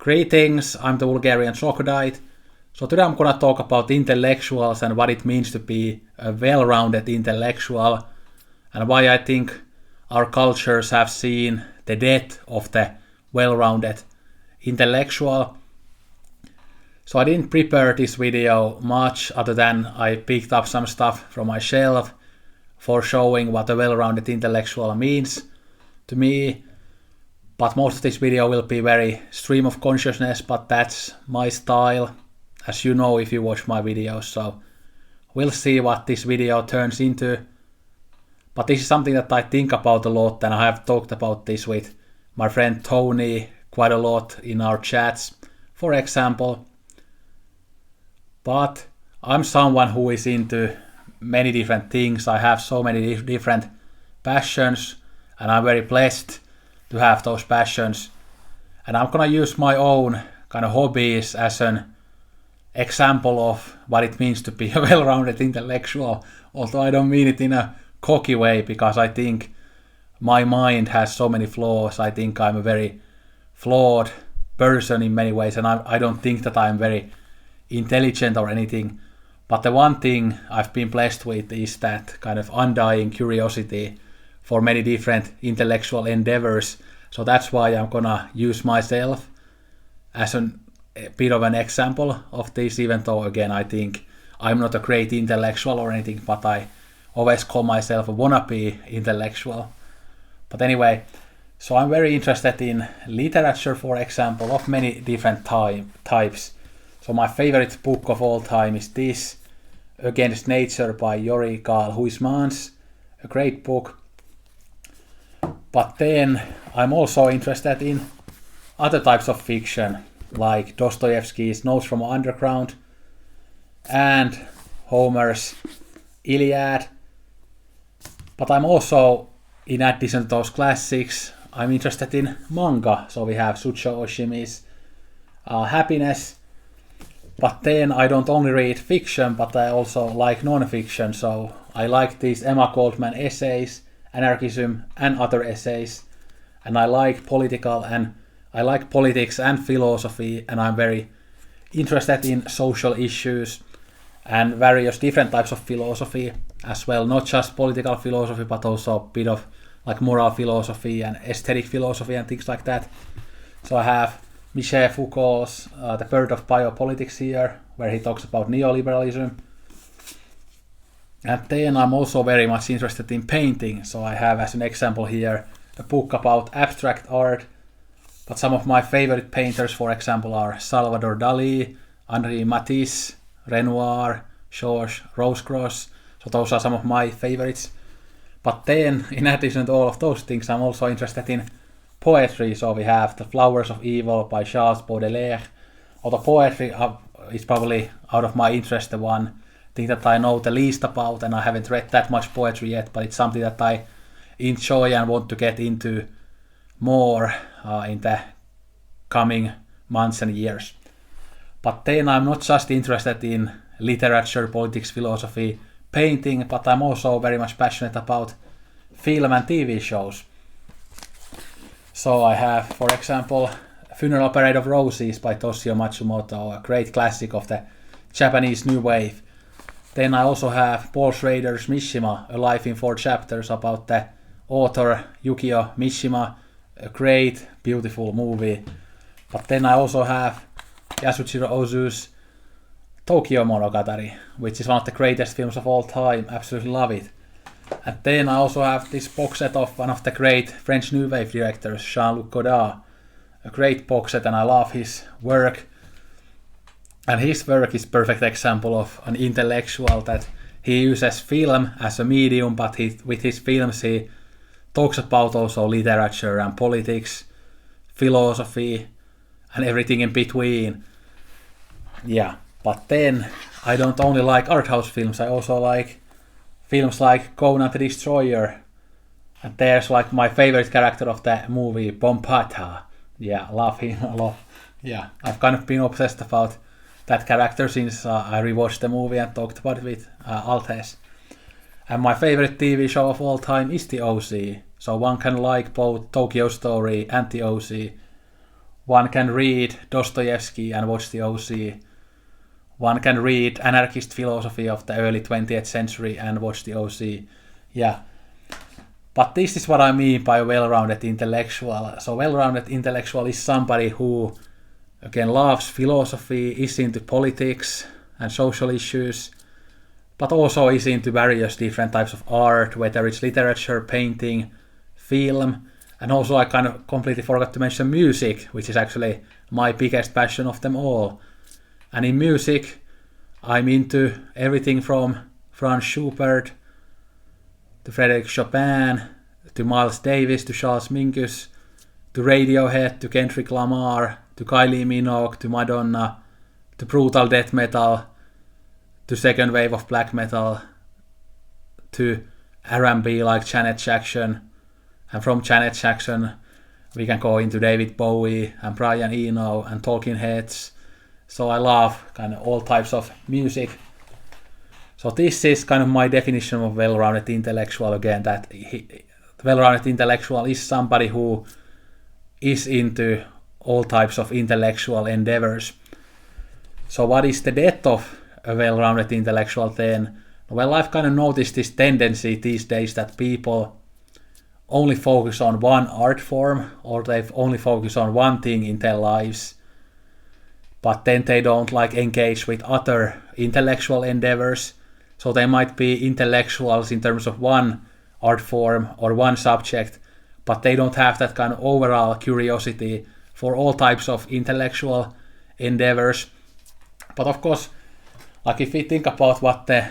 Greetings, I'm the Bulgarian Troglodyte. So today I'm gonna talk about intellectuals and what it means to be a well-rounded intellectual and why I think our cultures have seen the death of the well-rounded intellectual. So I didn't prepare this video much other than I picked up some stuff from my shelf for showing what a well-rounded intellectual means to me. But most of this video will be very stream of consciousness, but that's my style, as you know if you watch my videos. So we'll see what this video turns into. But this is something that I think about a lot, and I have talked about this with my friend Tony quite a lot in our chats, for example. But I'm someone who is into many different things. I have so many different passions, and I'm very blessed to have those passions. And I'm gonna use my own kind of hobbies as an example of what it means to be a well-rounded intellectual, although I don't mean it in a cocky way, because I think my mind has so many flaws. I think I'm a very flawed person in many ways, and I don't think that I'm very intelligent or anything. But the one thing I've been blessed with is that kind of undying curiosity for many different intellectual endeavors. So that's why I'm gonna use myself as a bit of an example of this, even though again I think I'm not a great intellectual or anything, but I always call myself a wannabe intellectual. But anyway, so I'm very interested in literature, for example, of many different types. So my favorite book of all time is this, Against Nature by Yuri Karl Huysmans, a great book. But then I'm also interested in other types of fiction, like Dostoevsky's Notes from Underground and Homer's Iliad. But I'm also, in addition to those classics, I'm interested in manga. So we have Sucho Oshimi's Happiness. But then I don't only read fiction, but I also like non-fiction. So I like these Emma Goldman essays, anarchism and other essays, and I like politics and philosophy, and I'm very interested in social issues and various different types of philosophy as well, not just political philosophy, but also a bit of like moral philosophy and aesthetic philosophy and things like that. So I have Michel Foucault's The Birth of Biopolitics here, where he talks about neoliberalism. And then I'm also very much interested in painting. So I have as an example here a book about abstract art. But some of my favorite painters, for example, are Salvador Dali, Henri Matisse, Renoir, Georges Rosecross. So those are some of my favorites. But then, in addition to all of those things, I'm also interested in poetry. So we have The Flowers of Evil by Charles Baudelaire. Although poetry is probably out of my interest the one thing that I know the least about, and I haven't read that much poetry yet, but it's something that I enjoy and want to get into more in the coming months and years. But then I'm not just interested in literature, politics, philosophy, painting, but I'm also very much passionate about film and TV shows. So I have, for example, Funeral Parade of Roses by Toshio Matsumoto, a great classic of the Japanese New Wave. Then I also have Paul Schrader's Mishima, A Life in 4 Chapters, about the author Yukio Mishima, a great, beautiful movie. But then I also have Yasujiro Ozu's Tokyo Monogatari, which is one of the greatest films of all time. Absolutely love it. And then I also have this box set of one of the great French New Wave directors, Jean-Luc Godard. A great box set, and I love his work. And his work is a perfect example of an intellectual that he uses film as a medium, but with his films he talks about also literature and politics, philosophy, and everything in between. Yeah, but then I don't only like art house films, I also like films like Conan the Destroyer. And there's like my favorite character of the movie, Bompata. Yeah, love him a lot. Yeah, I've kind of been obsessed about that character since I rewatched the movie and talked about it with Altes. And my favorite TV show of all time is The OC. So one can like both Tokyo Story and The OC. One can read Dostoevsky and watch the OC. One can read anarchist philosophy of the early 20th century and watch the OC. Yeah. But this is what I mean by well-rounded intellectual. So well-rounded intellectual is somebody who, again, loves philosophy, is into politics and social issues, but also is into various different types of art, whether it's literature, painting, film, and also I kind of completely forgot to mention music, which is actually my biggest passion of them all. And in music, I'm into everything from Franz Schubert to Frédéric Chopin, to Miles Davis, to Charles Mingus, to Radiohead, to Kendrick Lamar, to Kylie Minogue, to Madonna, to brutal death metal, to second wave of black metal, to R&B like Janet Jackson, and from Janet Jackson we can go into David Bowie and Brian Eno and Talking Heads. So I love kind of all types of music. So this is kind of my definition of well-rounded intellectual again, that well-rounded intellectual is somebody who is into all types of intellectual endeavors. So what is the depth of a well-rounded intellectual then? Well, I've kind of noticed this tendency these days that people only focus on one art form, or they only focus on one thing in their lives, but then they don't like engage with other intellectual endeavors. So they might be intellectuals in terms of one art form or one subject, but they don't have that kind of overall curiosity for all types of intellectual endeavors. But of course, like if we think about what the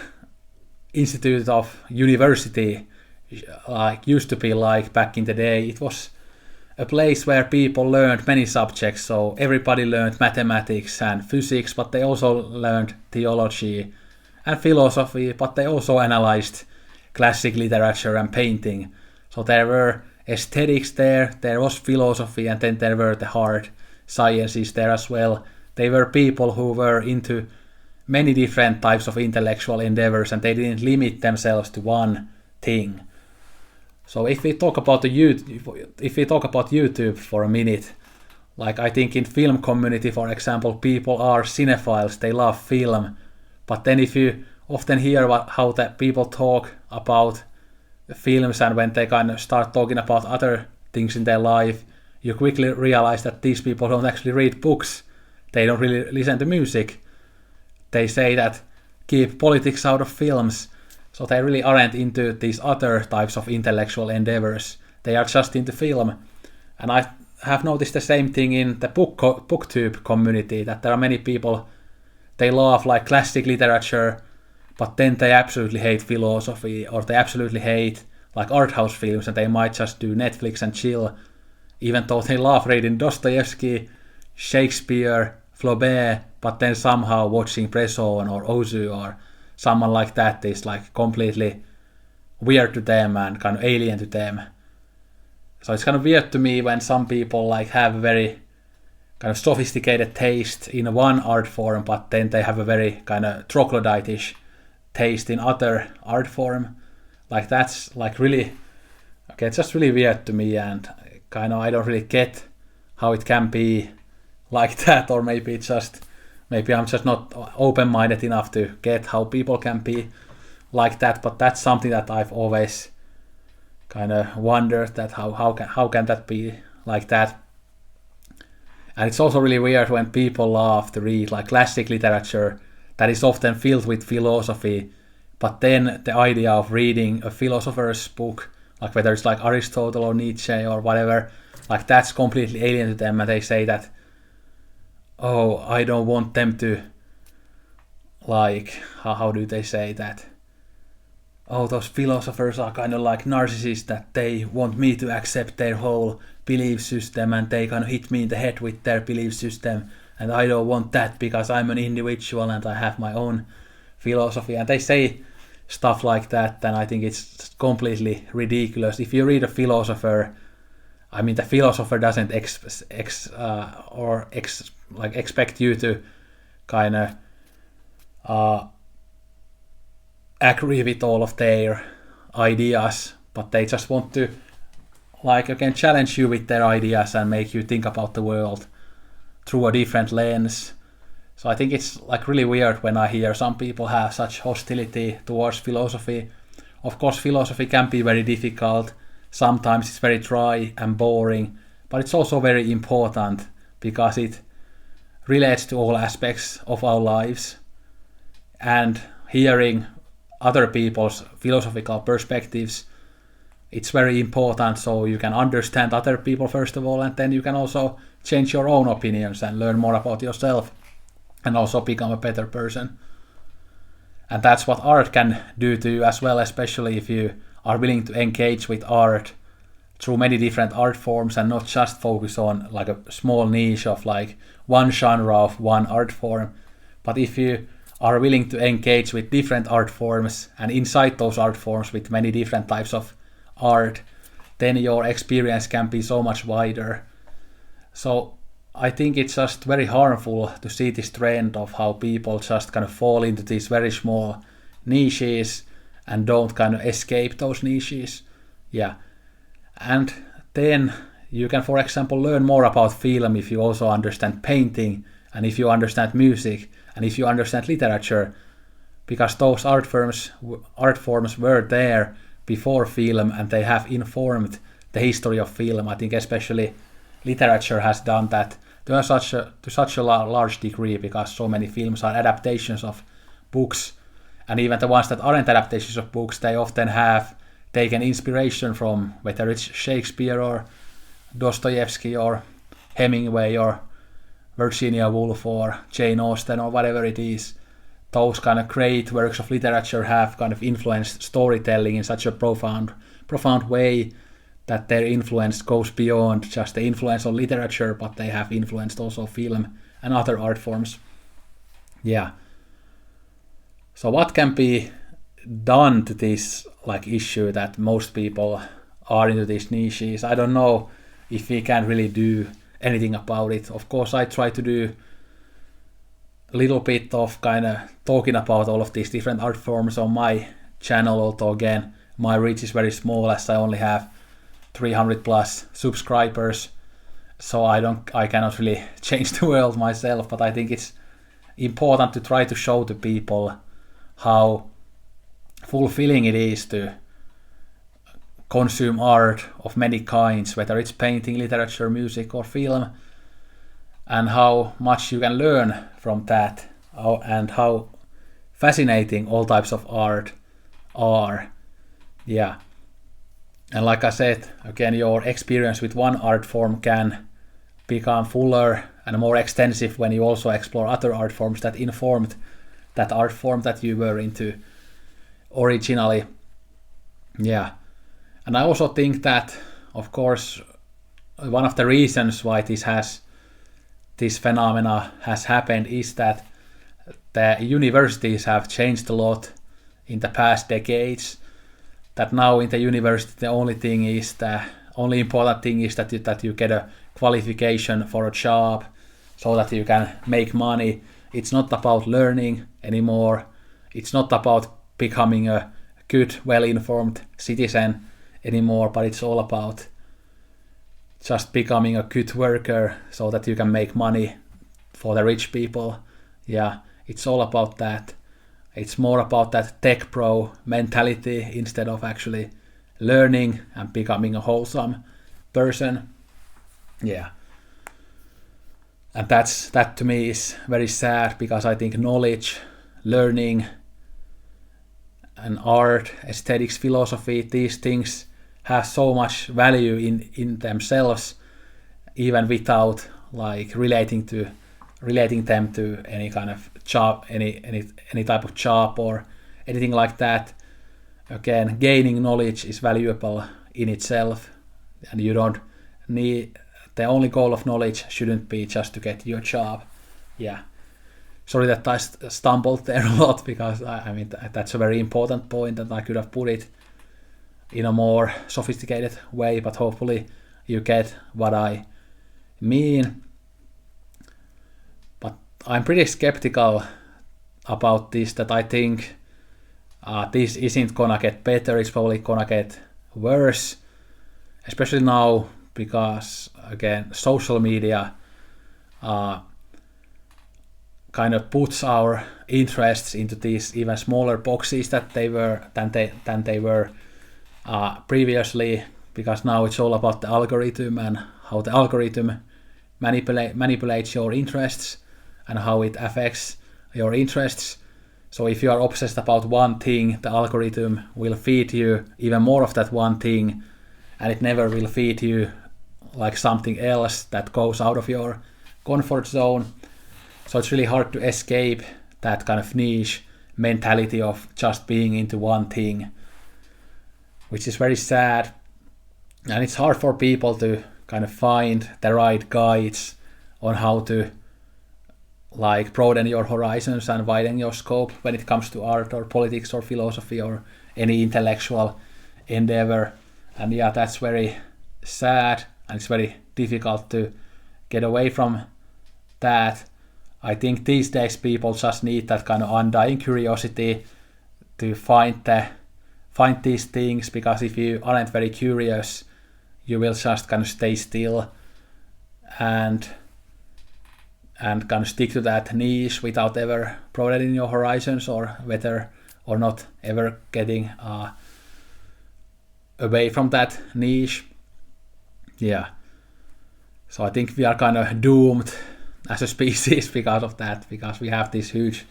Institute of University like used to be like back in the day, it was a place where people learned many subjects. So everybody learned mathematics and physics, but they also learned theology and philosophy, but they also analyzed classic literature and painting. So there were aesthetics there was philosophy, and then there were the hard sciences there as well. They were people who were into many different types of intellectual endeavors, and they didn't limit themselves to one thing. So if we talk about YouTube for a minute, like I think in film community, for example, people are cinephiles, they love film. But then if you often hear how that people talk about films, and when they kind of start talking about other things in their life, you quickly realize that these people don't actually read books. They don't really listen to music. They say that keep politics out of films. So they really aren't into these other types of intellectual endeavors. They are just into film. And I have noticed the same thing in the booktube community, that there are many people, they love like classic literature, but then they absolutely hate philosophy, or they absolutely hate like art house films, and they might just do Netflix and chill, even though they love reading Dostoevsky, Shakespeare, Flaubert, but then somehow watching Bresson or Ozu or someone like that is like completely weird to them and kind of alien to them. So it's kind of weird to me when some people like have a very kind of sophisticated taste in one art form, but then they have a very kind of troglodyte-ish taste in other art form. Like that's like really, okay, it's just really weird to me, and kind of I don't really get how it can be like that, or maybe I'm just not open-minded enough to get how people can be like that. But that's something that I've always kind of wondered, that how can that be like that. And it's also really weird when people love to read like classic literature that is often filled with philosophy, but then the idea of reading a philosopher's book, like whether it's like Aristotle or Nietzsche or whatever, like that's completely alien to them, and they say that, oh, I don't want them to, like, how do they say that? Oh, those philosophers are kind of like narcissists, that they want me to accept their whole belief system, and they kind of hit me in the head with their belief system, and I don't want that because I'm an individual and I have my own philosophy. And they say stuff like that, and I think it's completely ridiculous. If you read a philosopher, I mean, the philosopher doesn't expect you to kind of agree with all of their ideas, but they just want to, like, again, challenge you with their ideas and make you think about the world. through a different lens. So I think it's like really weird when I hear some people have such hostility towards philosophy. Of course, philosophy can be very difficult. Sometimes it's very dry and boring, but it's also very important because it relates to all aspects of our lives. And hearing other people's philosophical perspectives, it's very important so you can understand other people first of all, and then you can also change your own opinions and learn more about yourself and also become a better person. And that's what art can do to you as well, especially if you are willing to engage with art through many different art forms and not just focus on like a small niche of like one genre of one art form. But if you are willing to engage with different art forms and inside those art forms with many different types of art, then your experience can be so much wider. So I think it's just very harmful to see this trend of how people just kind of fall into these very small niches and don't kind of escape those niches. Yeah. And then you can, for example, learn more about film if you also understand painting and if you understand music and if you understand literature, because those art forms were there before film and they have informed the history of film. I think especially literature has done that to such a large degree, because so many films are adaptations of books, and even the ones that aren't adaptations of books, they often have taken inspiration from whether it's Shakespeare or Dostoevsky or Hemingway or Virginia Woolf or Jane Austen or whatever it is. Those kind of great works of literature have kind of influenced storytelling in such a profound way that their influence goes beyond just the influence on literature, but they have influenced also film and other art forms. Yeah. So what can be done to this like issue that most people are into these niches? I don't know if we can really do anything about it. Of course, I try to do a little bit of kind of talking about all of these different art forms on my channel, although again, my reach is very small as I only have 300 plus subscribers, so I cannot really change the world myself, but I think it's important to try to show to people how fulfilling it is to consume art of many kinds, whether it's painting, literature, music, or film, and how much you can learn from that, and how fascinating all types of art are. Yeah. And like I said, again, your experience with one art form can become fuller and more extensive when you also explore other art forms that informed that art form that you were into originally. Yeah. And I also think that, of course, one of the reasons why this phenomena has happened is that the universities have changed a lot in the past decades. That now in the university the only important thing is that you get a qualification for a job so that you can make money. It's not about learning anymore. It's not about becoming a good, well-informed citizen anymore, but it's all about just becoming a good worker so that you can make money for the rich people. Yeah, it's all about that. It's more about that tech pro mentality instead of actually learning and becoming a wholesome person. Yeah. And that to me is very sad, because I think knowledge, learning, and art, aesthetics, philosophy, these things have so much value in themselves, even without like relating them to any kind of job, any type of job or anything like that. Again, gaining knowledge is valuable in itself, and you don't need, the only goal of knowledge shouldn't be just to get your job. Yeah. Sorry that I stumbled there a lot, because I mean that's a very important point, and I could have put it in a more sophisticated way, but hopefully you get what I mean. But I'm pretty skeptical about this, that I think this isn't gonna get better, it's probably gonna get worse, especially now, because again, social media kind of puts our interests into these even smaller boxes than they were previously, because now it's all about the algorithm and how the algorithm manipulates your interests and how it affects your interests. So if you are obsessed about one thing, the algorithm will feed you even more of that one thing, and it never will feed you like something else that goes out of your comfort zone. So it's really hard to escape that kind of niche mentality of just being into one thing, which is very sad. And it's hard for people to kind of find the right guides on how to like broaden your horizons and widen your scope when it comes to art or politics or philosophy or any intellectual endeavor. And yeah, that's very sad, and it's very difficult to get away from that. I think these days people just need that kind of undying curiosity to find these things, because if you aren't very curious, you will just kind of stay still and kind of stick to that niche without ever broadening your horizons, or whether or not ever getting away from that niche. Yeah. So I think we are kind of doomed as a species because of that, because we have this huge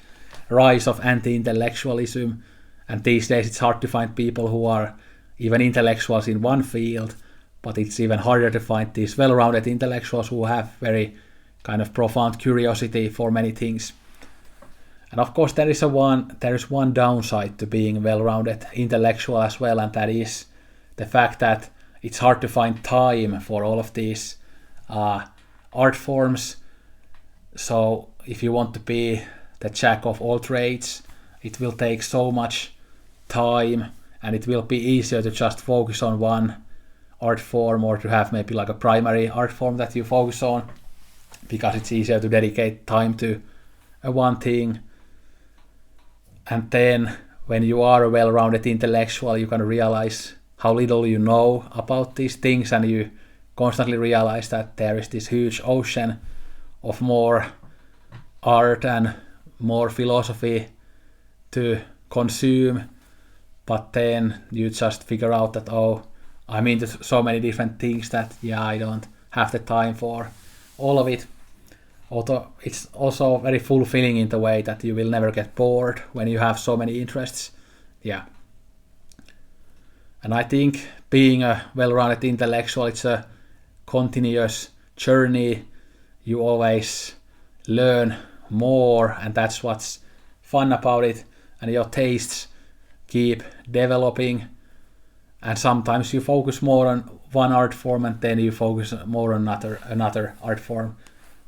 rise of anti-intellectualism, and these days it's hard to find people who are even intellectuals in one field, but it's even harder to find these well-rounded intellectuals who have very kind of profound curiosity for many things. And of course there is one downside to being well-rounded intellectual as well, and that is the fact that it's hard to find time for all of these art forms. So if you want to be the jack of all trades, it will take so much time, and it will be easier to just focus on one art form, or to have maybe like a primary art form that you focus on, because it's easier to dedicate time to one thing. And then when you are a well-rounded intellectual, you can realize how little you know about these things, and you constantly realize that there is this huge ocean of more art and more philosophy to consume. But then you just figure out that, oh, I'm into so many different things that, yeah, I don't have the time for all of it. Although it's also very fulfilling in the way that you will never get bored when you have so many interests. Yeah. And I think being a well-rounded intellectual, it's a continuous journey. You always learn more, and that's what's fun about it. And your tastes keep developing, and sometimes you focus more on one art form, and then you focus more on another art form.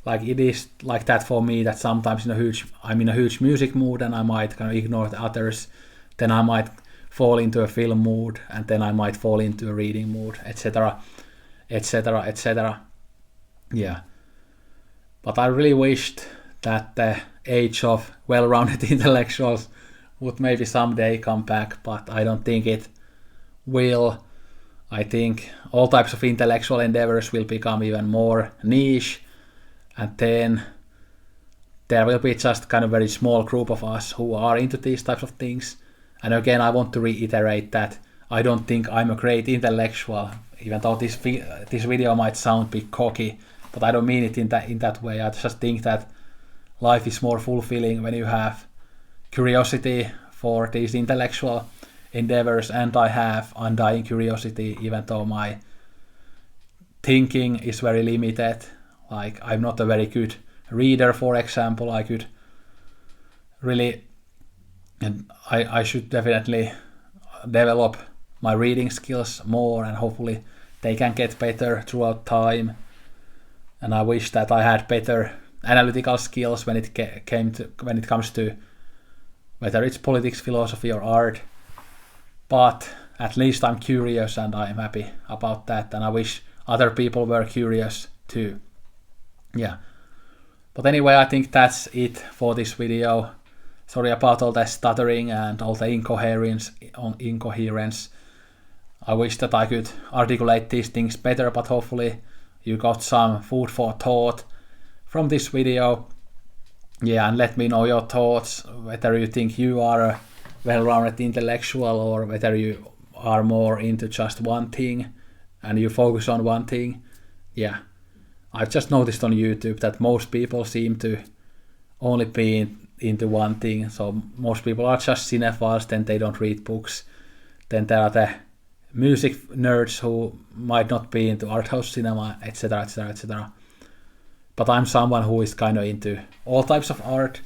Like it is like that for me, that sometimes I'm in a huge music mood, and I might kind of ignore the others. Then I might fall into a film mood, and then I might fall into a reading mood, etc., etc., etc. Yeah. But I really wished that the age of well-rounded intellectuals would maybe someday come back, but I don't think it will. I think all types of intellectual endeavors will become even more niche, and then there will be just kind of very small group of us who are into these types of things. And again, I want to reiterate that I don't think I'm a great intellectual, even though this video might sound a bit cocky, but I don't mean it in that way. I just think that life is more fulfilling when you have curiosity for these intellectual endeavors, and I have undying curiosity, even though my thinking is very limited. Like, I'm not a very good reader, for example. I could really, and I should definitely develop my reading skills more, and hopefully they can get better throughout time. And I wish that I had better analytical skills when it comes to whether it's politics, philosophy, or art. But at least I'm curious, and I'm happy about that, and I wish other people were curious too. Yeah. But anyway, I think that's it for this video. Sorry about all the stuttering and all the incoherence. I wish that I could articulate these things better, but hopefully you got some food for thought from this video. Yeah, and let me know your thoughts, whether you think you are a well-rounded intellectual or whether you are more into just one thing and you focus on one thing. Yeah, I've just noticed on YouTube that most people seem to only be into one thing. So most people are just cinephiles, then they don't read books. Then there are the music nerds who might not be into art house cinema, etc, etc, etc. But I'm someone who is kind of into all types of art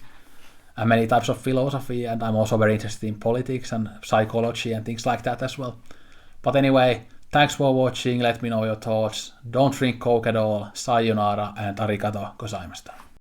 and many types of philosophy, and I'm also very interested in politics and psychology and things like that as well. But anyway, thanks for watching, let me know your thoughts. Don't drink Coke at all, sayonara and arigato gozaimashita.